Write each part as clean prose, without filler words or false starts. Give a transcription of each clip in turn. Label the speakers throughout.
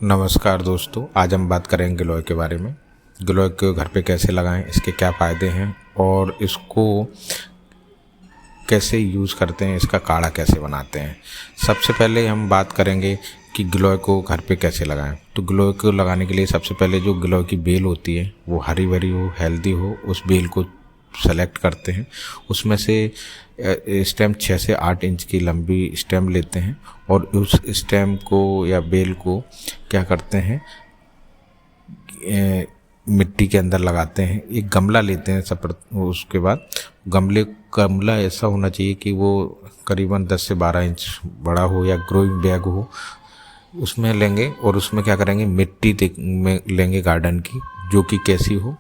Speaker 1: नमस्कार दोस्तों, आज हम बात करेंगे गिलोय के बारे में। गिलोय को घर पे कैसे लगाएं, इसके क्या फ़ायदे हैं और इसको कैसे यूज़ करते हैं, इसका काढ़ा कैसे बनाते हैं। सबसे पहले हम बात करेंगे कि गिलोय को घर पे कैसे लगाएं। तो गिलोय को लगाने के लिए सबसे पहले जो गिलोय की बेल होती है वो हरी भरी हो, हेल्दी हो, उस बेल को सेलेक्ट करते हैं। उसमें से स्टेम 6 से 8 इंच की लंबी स्टेम लेते हैं और उस स्टेम को या बेल को क्या करते हैं, मिट्टी के अंदर लगाते हैं। एक गमला लेते हैं उसके बाद गमला ऐसा होना चाहिए कि वो करीबन 10 से 12 इंच बड़ा हो या ग्रोइंग बैग हो, उसमें लेंगे और उसमें क्या करेंगे, मिट्टी में लेंगे गार्डन की, जो कि कैसी हो,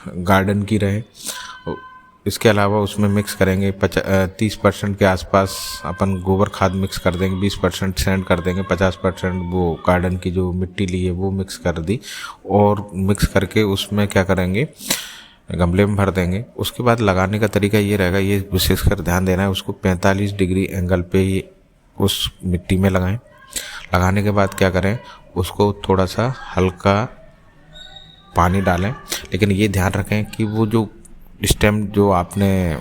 Speaker 1: गार्डन की रहे। इसके अलावा उसमें मिक्स करेंगे 30% के आसपास अपन गोबर खाद मिक्स कर देंगे, 20% सैंड कर देंगे, 50% वो गार्डन की जो मिट्टी ली है वो मिक्स कर दी और मिक्स करके उसमें क्या करेंगे, गमले में भर देंगे। उसके बाद लगाने का तरीका ये रहेगा, ये विशेषकर ध्यान देना है, उसको 45 डिग्री एंगल पे ही उस मिट्टी में लगाएं। लगाने के बाद क्या करें, उसको थोड़ा सा हल्का पानी डालें, लेकिन ये ध्यान रखें कि वो जो स्टेम जो आपने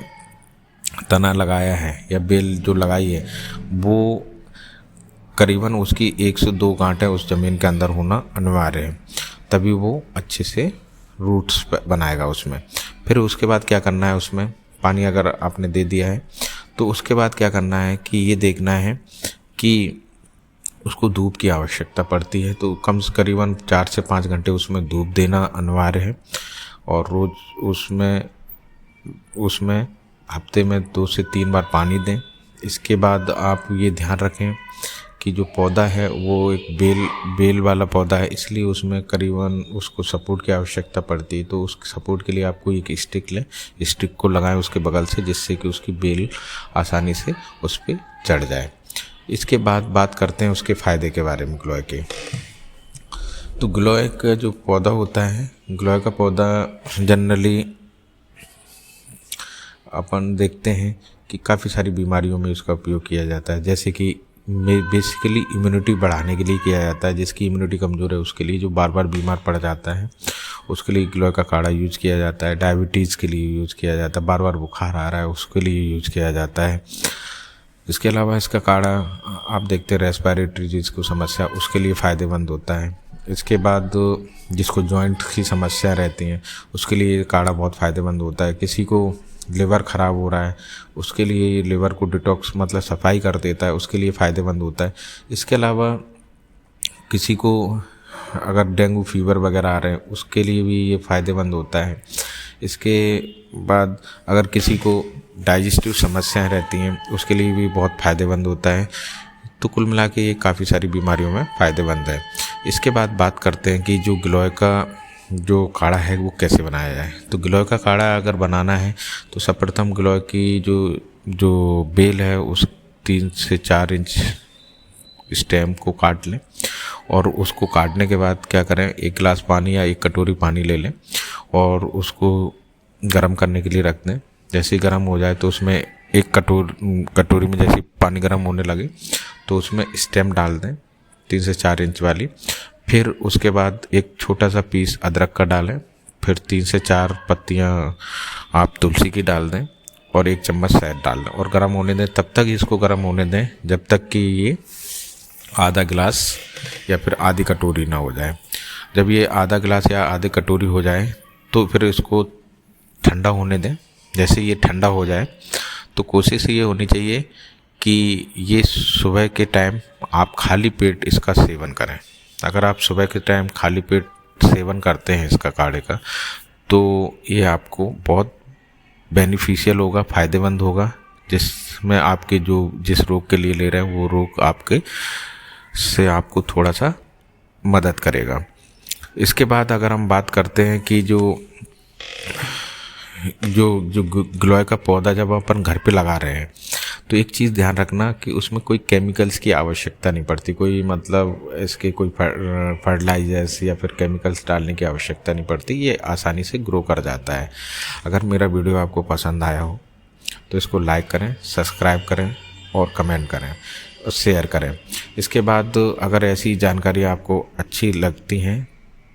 Speaker 1: तना लगाया है या बेल जो लगाई है वो करीबन उसकी 1 से 2 गांठें उस ज़मीन के अंदर होना अनिवार्य है, तभी वो अच्छे से रूट्स बनाएगा उसमें। फिर उसके बाद क्या करना है, उसमें पानी अगर आपने दे दिया है तो उसके बाद क्या करना है कि ये देखना है कि उसको धूप की आवश्यकता पड़ती है, तो कम से करीबन 4 से 5 घंटे उसमें धूप देना अनिवार्य है और रोज़ उसमें हफ्ते में 2 से 3 बार पानी दें। इसके बाद आप ये ध्यान रखें कि जो पौधा है वो एक बेल वाला पौधा है, इसलिए उसमें करीबन उसको सपोर्ट की आवश्यकता पड़ती है। तो उस सपोर्ट के लिए आपको एक स्टिक लें, स्टिक को लगाएं उसके बगल से, जिससे कि उसकी बेल आसानी से उस पर चढ़ जाए। इसके बाद बात करते हैं उसके फ़ायदे के बारे में गिलोय के। तो गिलोय का जो पौधा होता है, गिलोय का पौधा जनरली अपन देखते हैं कि काफ़ी सारी बीमारियों में उसका उपयोग किया जाता है, जैसे कि बेसिकली इम्यूनिटी बढ़ाने के लिए किया जाता है। जिसकी इम्यूनिटी कमज़ोर है उसके लिए, जो बार बार बीमार पड़ जाता है उसके लिए गिलोय का काढ़ा यूज़ किया जाता है। डायबिटीज़ के लिए यूज़ किया जाता है, बार बार बुखार आ रहा है उसके लिए यूज़ किया जाता है। इसके अलावा इसका काढ़ा आप देखते हैं रेस्पिरेटरी चीज़ को समस्या, उसके लिए फ़ायदेमंद होता है। इसके बाद जिसको जॉइंट की समस्या रहती हैं उसके लिए काढ़ा बहुत फ़ायदेमंद होता है। किसी को लिवर ख़राब हो रहा है उसके लिए, लिवर को डिटॉक्स मतलब सफाई कर देता है, उसके लिए फ़ायदेमंद होता है। इसके अलावा किसी को अगर डेंगू फीवर वगैरह आ रहे हैं उसके लिए भी ये फ़ायदेमंद होता है। इसके बाद अगर किसी को डाइजेस्टिव समस्याएं रहती हैं उसके लिए भी बहुत फ़ायदेमंद होता है। तो कुल मिला के ये काफ़ी सारी बीमारियों में फ़ायदेमंद है। इसके बाद बात करते हैं कि जो गिलोय का जो काढ़ा है वो कैसे बनाया जाए। तो गिलोय का काढ़ा अगर बनाना है तो सर्वप्रथम गिलोय की जो बेल है उस 3 से 4 इंच स्टेम को काट लें और उसको काटने के बाद क्या करें, 1 गिलास पानी या 1 कटोरी पानी ले लें और उसको गर्म करने के लिए रख दें। जैसे ही गर्म हो जाए तो उसमें 1 कटोरी में जैसे पानी गर्म होने लगे तो उसमें स्टेम डाल दें 3 से 4 इंच वाली। फिर उसके बाद एक छोटा सा पीस अदरक का डालें, फिर 3 से 4 पत्तियां आप तुलसी की डाल दें और 1 चम्मच शहद डाल दें और गर्म होने दें। तब तक इसको गर्म होने दें जब तक कि ये आधा गिलास या फिर आधी कटोरी ना हो जाए। जब ये आधा गिलास या आधी कटोरी हो जाए तो फिर इसको ठंडा होने दें। जैसे ये ठंडा हो जाए तो कोशिश ये होनी चाहिए कि ये सुबह के टाइम आप खाली पेट इसका सेवन करें। अगर आप सुबह के टाइम खाली पेट सेवन करते हैं इसका काढ़े का तो ये आपको बहुत बेनिफिशियल होगा, फ़ायदेमंद होगा, जिसमें आपके जिस रोग के लिए ले रहे हैं वो रोग आपके से आपको थोड़ा सा मदद करेगा। इसके बाद अगर हम बात करते हैं कि जो गिलोय का पौधा जब अपन घर पे लगा रहे हैं तो एक चीज़ ध्यान रखना कि उसमें कोई केमिकल्स की आवश्यकता नहीं पड़ती, कोई मतलब इसके कोई फर्टिलाइजर्स या फिर केमिकल्स डालने की आवश्यकता नहीं पड़ती, ये आसानी से ग्रो कर जाता है। अगर मेरा वीडियो आपको पसंद आया हो तो इसको लाइक करें, सब्सक्राइब करें और कमेंट करें। शेयर करें। इसके बाद अगर ऐसी जानकारी आपको अच्छी लगती हैं